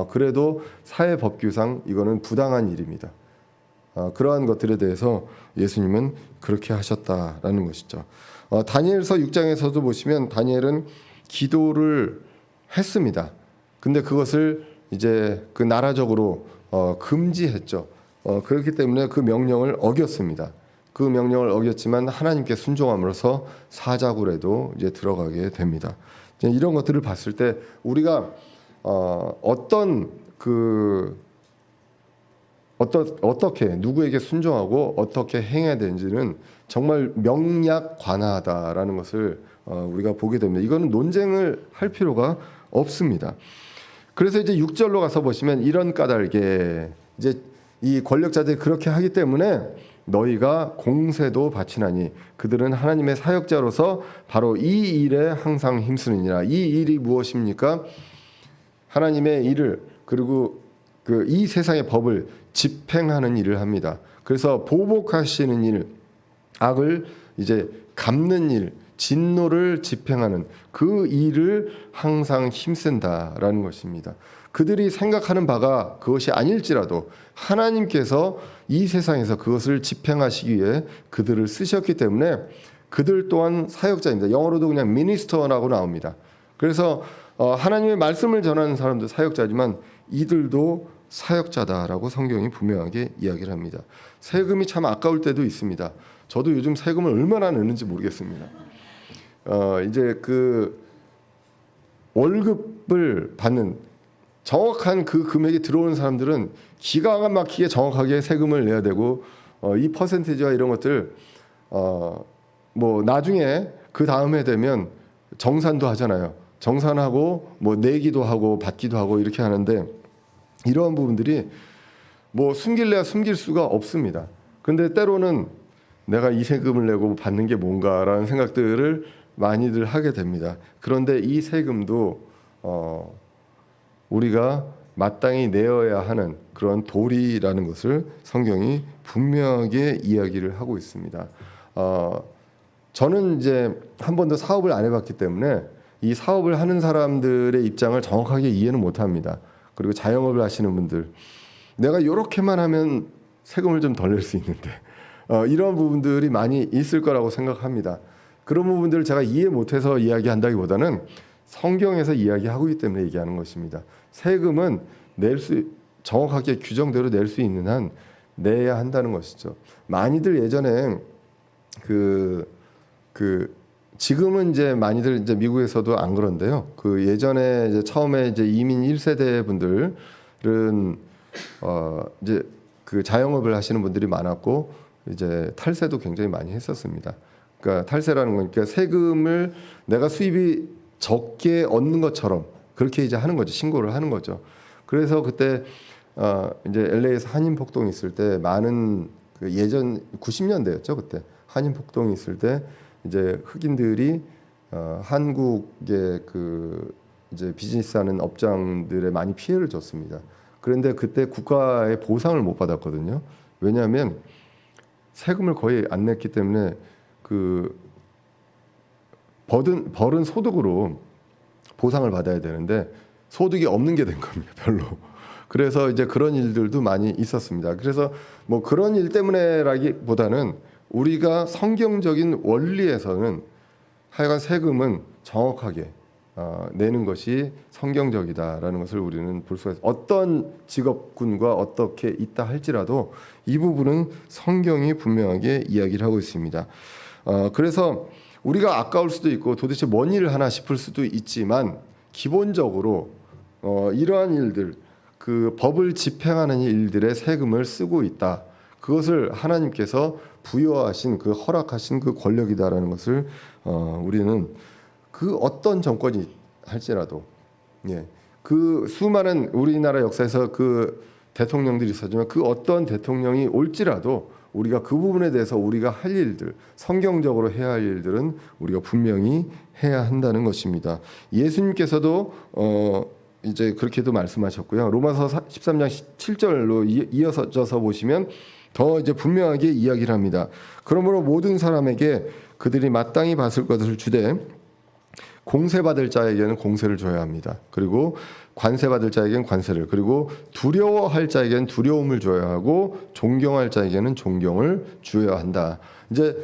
그래도 사회법규상 이거는 부당한 일입니다. 그러한 것들에 대해서 예수님은 그렇게 하셨다라는 것이죠. 다니엘서 6장에서도 보시면 다니엘은 기도를 했습니다. 근데 그것을 이제 그 나라적으로 금지했죠. 그렇기 때문에 그 명령을 어겼습니다. 그 명령을 어겼지만 하나님께 순종함으로써 사자굴에도 이제 들어가게 됩니다. 이런 것들을 봤을 때 우리가 어떻게 누구에게 순종하고 어떻게 행해야 되는지는 정말 명약관하다라는 것을 우리가 보게 됩니다. 이거는 논쟁을 할 필요가 없습니다. 그래서 이제 6절로 가서 보시면 이런 까닭에 이제 이 권력자들이 그렇게 하기 때문에 너희가 공세도 바치나니 그들은 하나님의 사역자로서 바로 이 일에 항상 힘쓰느니라. 이 일이 무엇입니까? 하나님의 일을 그리고 이 세상의 법을 집행하는 일을 합니다. 그래서 보복하시는 일, 악을 이제 갚는 일, 진노를 집행하는 그 일을 항상 힘쓴다라는 것입니다. 그들이 생각하는 바가 그것이 아닐지라도 하나님께서 이 세상에서 그것을 집행하시기 위해 그들을 쓰셨기 때문에 그들 또한 사역자입니다. 영어로도 그냥 미니스터라고 나옵니다. 그래서 하나님의 말씀을 전하는 사람도 사역자지만 이들도 사역자다라고 성경이 분명하게 이야기를 합니다. 세금이 참 아까울 때도 있습니다. 저도 요즘 세금을 얼마나 내는지 모르겠습니다. 이제 그 월급을 받는 정확한 그 금액이 들어오는 사람들은 기가 막히게 정확하게 세금을 내야 되고 이 퍼센티지와 이런 것들 뭐 나중에 그 다음에 되면 정산도 하잖아요. 정산하고 뭐 내기도 하고 받기도 하고 이렇게 하는데 이러한 부분들이 뭐 숨길래야 숨길 수가 없습니다. 근데 때로는 내가 이 세금을 내고 받는 게 뭔가라는 생각들을 많이들 하게 됩니다. 그런데 이 세금도 우리가 마땅히 내어야 하는 그런 도리라는 것을 성경이 분명하게 이야기를 하고 있습니다. 저는 이제 한 번도 사업을 안 해봤기 때문에 이 사업을 하는 사람들의 입장을 정확하게 이해는 못합니다. 그리고 자영업을 하시는 분들, 내가 이렇게만 하면 세금을 좀 덜 낼 수 있는데 이런 부분들이 많이 있을 거라고 생각합니다. 그런 부분들을 제가 이해 못해서 이야기한다기보다는 성경에서 이야기하고 있기 때문에 얘기하는 것입니다. 세금은 정확하게 규정대로 낼 수 있는 한 내야 한다는 것이죠. 많이들 예전에 지금은 이제 많이들 이제 미국에서도 안 그런데요. 예전에 이제 처음에 이제 이민 1세대 분들은 이제 자영업을 하시는 분들이 많았고 이제 탈세도 굉장히 많이 했었습니다. 그러니까 탈세라는 거니까 세금을 내가 수입이 적게 얻는 것처럼 그렇게 이제 하는 거죠. 신고를 하는 거죠. 그래서 그때 이제 LA에서 한인 폭동이 있을 때 많은 예전 90년대였죠. 그때 한인 폭동이 있을 때 이제 흑인들이 한국의 이제 비즈니스하는 업장들에 많이 피해를 줬습니다. 그런데 그때 국가의 보상을 못 받았거든요. 왜냐하면 세금을 거의 안 냈기 때문에 벌은 소득으로 보상을 받아야 되는데 소득이 없는 게 된 겁니다. 별로. 그래서 이제 그런 일들도 많이 있었습니다. 그래서 뭐 그런 일 때문에라기보다는 우리가 성경적인 원리에서는 하여간 세금은 정확하게 내는 것이 성경적이다라는 것을 우리는 볼 수가 있습니다. 어떤 직업군과 어떻게 있다 할지라도 이 부분은 성경이 분명하게 이야기를 하고 있습니다. 그래서 우리가 아까울 수도 있고 도대체 뭔 일을 하나 싶을 수도 있지만 기본적으로 이러한 일들, 법을 집행하는 일들의 세금을 쓰고 있다. 그것을 하나님께서 부여하신 허락하신 권력이다라는 것을 우리는 어떤 정권이 할지라도 수많은 우리나라 역사에서 대통령들이 있었지만 어떤 대통령이 올지라도 우리가 그 부분에 대해서 우리가 할 일들, 성경적으로 해야 할 일들은 우리가 분명히 해야 한다는 것입니다. 예수님께서도 이제 그렇게도 말씀하셨고요. 로마서 13장 7절로 이어서 보시면 더 이제 분명하게 이야기를 합니다. 그러므로 모든 사람에게 그들이 마땅히 받을 것을 주되 공세받을 자에게는 공세를 줘야 합니다. 그리고 관세받을 자에게는 관세를, 그리고 두려워할 자에게는 두려움을 줘야 하고 존경할 자에게는 존경을 주어야 한다. 이제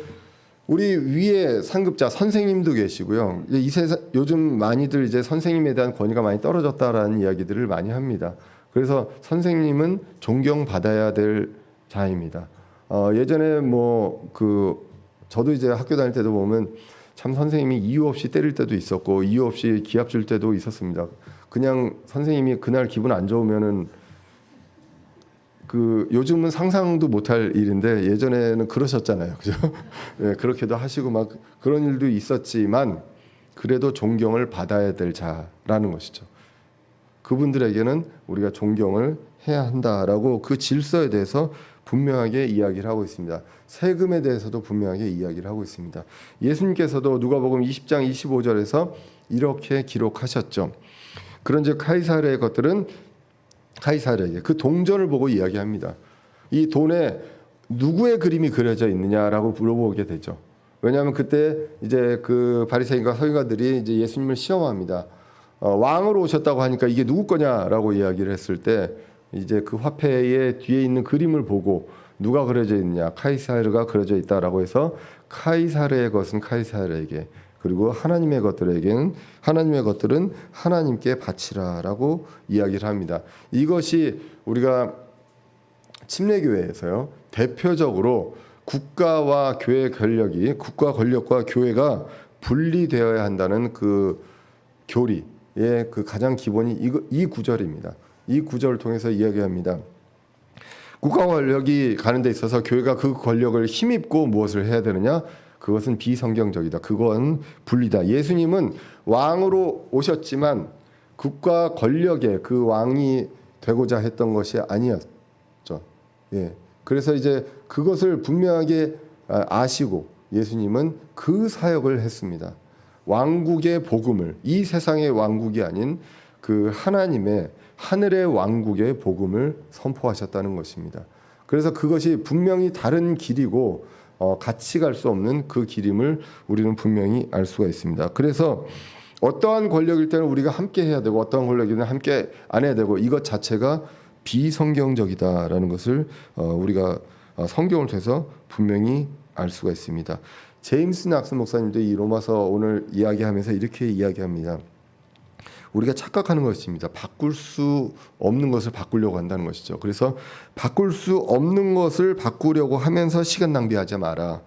우리 위에 상급자 선생님도 계시고요. 이 세상 요즘 많이들 이제 선생님에 대한 권위가 많이 떨어졌다라는 이야기들을 많이 합니다. 그래서 선생님은 존경받아야 될 자입니다. 예전에 저도 이제 학교 다닐 때도 보면 참 선생님이 이유 없이 때릴 때도 있었고 이유 없이 기합 줄 때도 있었습니다. 그냥 선생님이 그날 기분 안 좋으면은 요즘은 상상도 못할 일인데 예전에는 그러셨잖아요. 그죠? 네, 그렇게도 하시고 막 그런 일도 있었지만 그래도 존경을 받아야 될 자라는 것이죠. 그분들에게는 우리가 존경을 해야 한다라고 질서에 대해서 분명하게 이야기를 하고 있습니다. 세금에 대해서도 분명하게 이야기를 하고 있습니다. 예수님께서도 누가복음 20장 25절에서 이렇게 기록하셨죠. 그런즉 카이사르의 것들은 카이사르에게, 동전을 보고 이야기합니다. 이 돈에 누구의 그림이 그려져 있느냐라고 물어보게 되죠. 왜냐하면 그때 이제 바리새인과 서기관들이 이제 예수님을 시험합니다. 왕으로 오셨다고 하니까 이게 누구 거냐라고 이야기를 했을 때 이제 화폐의 뒤에 있는 그림을 보고 누가 그려져 있느냐, 카이사르가 그려져 있다라고 해서 카이사르의 것은 카이사르에게, 그리고 하나님의 것들은 하나님께 바치라라고 이야기를 합니다. 이것이 우리가 침례교회에서요 대표적으로 국가와 교회 권력이, 국가 권력과 교회가 분리되어야 한다는 교리의 가장 기본이 이 구절입니다. 이 구절을 통해서 이야기합니다. 국가 권력이 가는 데 있어서 교회가 그 권력을 힘입고 무엇을 해야 되느냐? 그것은 비성경적이다. 그건 분리다. 예수님은 왕으로 오셨지만 국가 권력의 왕이 되고자 했던 것이 아니었죠. 그래서 이제 그것을 분명하게 아시고 예수님은 그 사역을 했습니다. 왕국의 복음을, 이 세상의 왕국이 아닌 하나님의 하늘의 왕국의 복음을 선포하셨다는 것입니다. 그래서 그것이 분명히 다른 길이고 같이 갈 수 없는 길임을 우리는 분명히 알 수가 있습니다. 그래서 어떠한 권력일 때는 우리가 함께 해야 되고 어떠한 권력일 때는 함께 안 해야 되고 이것 자체가 비성경적이다라는 것을 우리가 성경을 통해서 분명히 알 수가 있습니다. 제임스 낙스 목사님도 이 로마서 오늘 이야기하면서 이렇게 이야기합니다. 우리가 착각하는 것입니다. 바꿀 수 없는 것을 바꾸려고 한다는 것이죠. 그래서 바꿀 수 없는 것을 바꾸려고 하면서 시간 낭비하지 마라.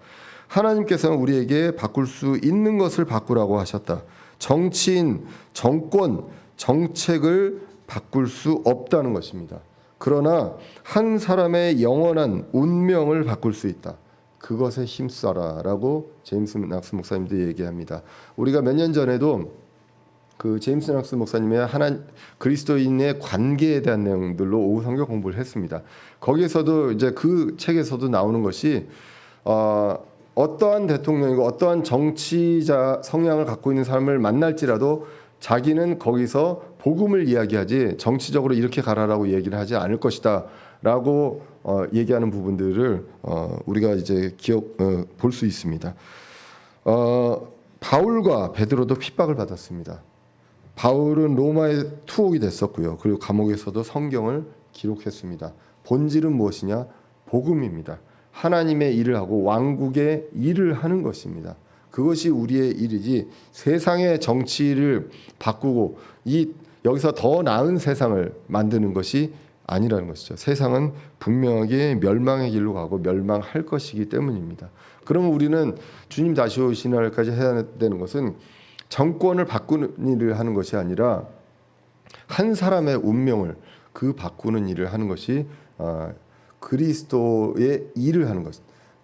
하나님께서는 우리에게 바꿀 수 있는 것을 바꾸라고 하셨다. 정치인, 정권, 정책을 바꿀 수 없다는 것입니다. 그러나 한 사람의 영원한 운명을 바꿀 수 있다. 그것에 힘써라라고 제임스 낙스 목사님도 얘기합니다. 우리가 몇 년 전에도 그 제임스 낙스 목사님의 그리스도인의 관계에 대한 내용들로 오후 성경 공부를 했습니다. 거기에서도 이제 그 책에서도 나오는 것이 어떠한 대통령이고 어떠한 정치자 성향을 갖고 있는 사람을 만날지라도 자기는 거기서 복음을 이야기하지 정치적으로 이렇게 가라라고 얘기를 하지 않을 것이다라고 얘기하는 부분들을 우리가 이제 볼 수 있습니다. 바울과 베드로도 핍박을 받았습니다. 바울은 로마에 투옥이 됐었고요. 그리고 감옥에서도 성경을 기록했습니다. 본질은 무엇이냐? 복음입니다. 하나님의 일을 하고 왕국의 일을 하는 것입니다. 그것이 우리의 일이지 세상의 정치를 바꾸고 여기서 더 나은 세상을 만드는 것이 아니라는 것이죠. 세상은 분명하게 멸망의 길로 가고 멸망할 것이기 때문입니다. 그러면 우리는 주님 다시 오신 날까지 해야 되는 것은 정권을 바꾸는 일을 하는 것이 아니라 한 사람의 운명을 바꾸는 일을 하는 것이 그리스도의 일을 하는 것,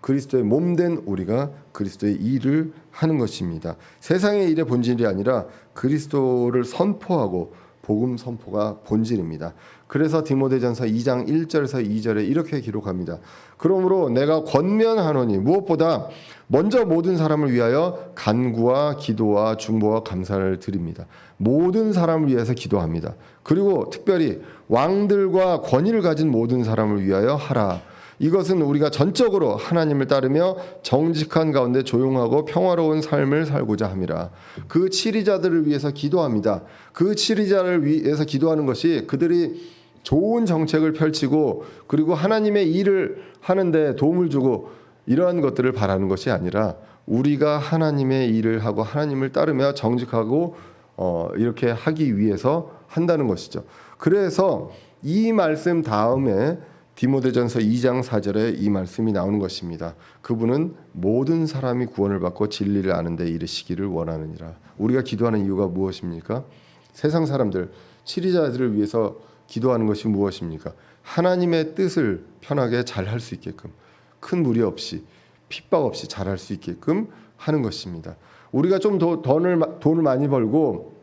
그리스도의 몸된 우리가 그리스도의 일을 하는 것입니다. 세상의 일의 본질이 아니라 그리스도를 선포하고 복음 선포가 본질입니다. 그래서 디모데전서 2장 1절에서 2절에 이렇게 기록합니다. 그러므로 내가 권면하노니 무엇보다 먼저 모든 사람을 위하여 간구와 기도와 중보와 감사를 드립니다. 모든 사람을 위해서 기도합니다. 그리고 특별히 왕들과 권위를 가진 모든 사람을 위하여 하라. 이것은 우리가 전적으로 하나님을 따르며 정직한 가운데 조용하고 평화로운 삶을 살고자 함이라. 그 치리자들을 위해서 기도합니다. 그 치리자를 위해서 기도하는 것이 그들이 좋은 정책을 펼치고 그리고 하나님의 일을 하는데 도움을 주고 이러한 것들을 바라는 것이 아니라 우리가 하나님의 일을 하고 하나님을 따르며 정직하고 이렇게 하기 위해서 한다는 것이죠. 그래서 이 말씀 다음에 디모데전서 2장 4절에 이 말씀이 나오는 것입니다. 그분은 모든 사람이 구원을 받고 진리를 아는 데 이르시기를 원하느니라. 우리가 기도하는 이유가 무엇입니까? 세상 사람들, 치리자들을 위해서 기도하는 것이 무엇입니까? 하나님의 뜻을 편하게 잘할 수 있게끔, 큰 무리 없이 핍박 없이 잘할 수 있게끔 하는 것입니다. 우리가 좀 더 돈을 많이 벌고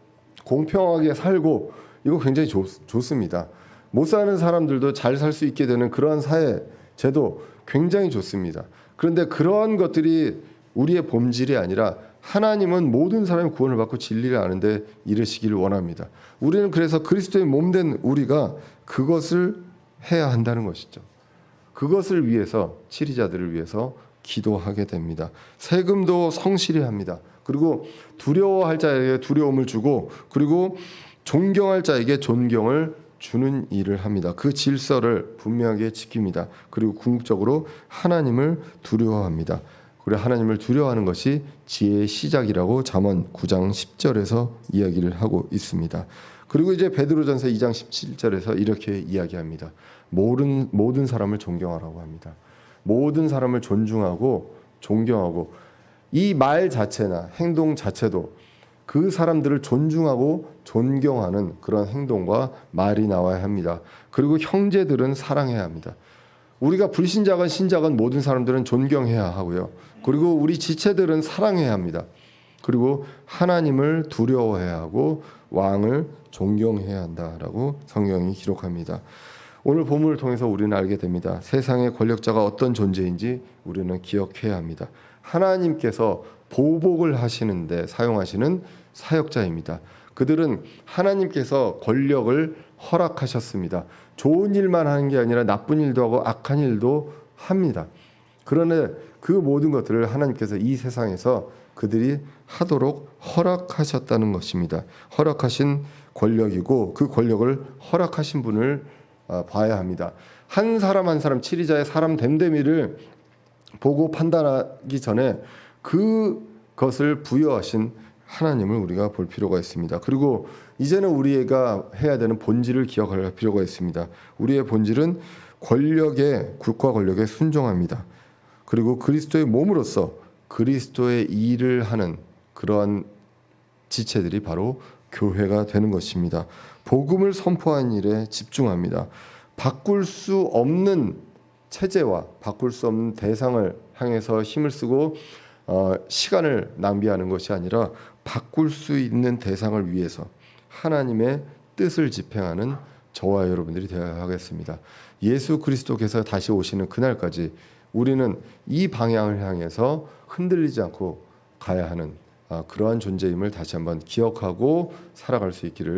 공평하게 살고 이거 굉장히 좋습니다. 못 사는 사람들도 잘 살 수 있게 되는 그러한 사회 제도 굉장히 좋습니다. 그런데 그러한 것들이 우리의 본질이 아니라 하나님은 모든 사람이 구원을 받고 진리를 아는데 이르시기를 원합니다. 우리는 그래서 그리스도의 몸된 우리가 그것을 해야 한다는 것이죠. 그것을 위해서 치리자들을 위해서 기도하게 됩니다. 세금도 성실히 합니다. 그리고 두려워할 자에게 두려움을 주고 그리고 존경할 자에게 존경을 주는 일을 합니다. 그 질서를 분명하게 지킵니다. 그리고 궁극적으로 하나님을 두려워합니다. 그리고 하나님을 두려워하는 것이 지혜의 시작이라고 잠언 9장 10절에서 이야기를 하고 있습니다. 그리고 이제 베드로전서 2장 17절에서 이렇게 이야기합니다. 모든 사람을 존경하라고 합니다. 모든 사람을 존중하고 존경하고 이 말 자체나 행동 자체도 그 사람들을 존중하고 존경하는 그런 행동과 말이 나와야 합니다. 그리고 형제들은 사랑해야 합니다. 우리가 불신자건 신자건 모든 사람들은 존경해야 하고요. 그리고 우리 지체들은 사랑해야 합니다. 그리고 하나님을 두려워해야 하고 왕을 존경해야 한다라고 성경이 기록합니다. 오늘 본문을 통해서 우리는 알게 됩니다. 세상의 권력자가 어떤 존재인지 우리는 기억해야 합니다. 하나님께서 보복을 하시는데 사용하시는 사역자입니다. 그들은 하나님께서 권력을 허락하셨습니다. 좋은 일만 하는 게 아니라 나쁜 일도 하고 악한 일도 합니다. 그러나 그 모든 것들을 하나님께서 이 세상에서 그들이 하도록 허락하셨다는 것입니다. 허락하신 권력이고 그 권력을 허락하신 분을 봐야 합니다. 한 사람 한 사람 치리자의 사람 됨됨이를 보고 판단하기 전에 그것을 부여하신 하나님을 우리가 볼 필요가 있습니다. 그리고 이제는 우리가 해야 되는 본질을 기억할 필요가 있습니다. 우리의 본질은 국가 권력에 순종합니다. 그리고 그리스도의 몸으로서 그리스도의 일을 하는 그러한 지체들이 바로 교회가 되는 것입니다. 복음을 선포하는 일에 집중합니다. 바꿀 수 없는 체제와 바꿀 수 없는 대상을 향해서 힘을 쓰고 시간을 낭비하는 것이 아니라 바꿀 수 있는 대상을 위해서 하나님의 뜻을 집행하는 저와 여러분들이 되어야 하겠습니다. 예수 그리스도께서 다시 오시는 그날까지 우리는 이 방향을 향해서 흔들리지 않고 가야 하는 그러한 존재임을 다시 한번 기억하고 살아갈 수 있기를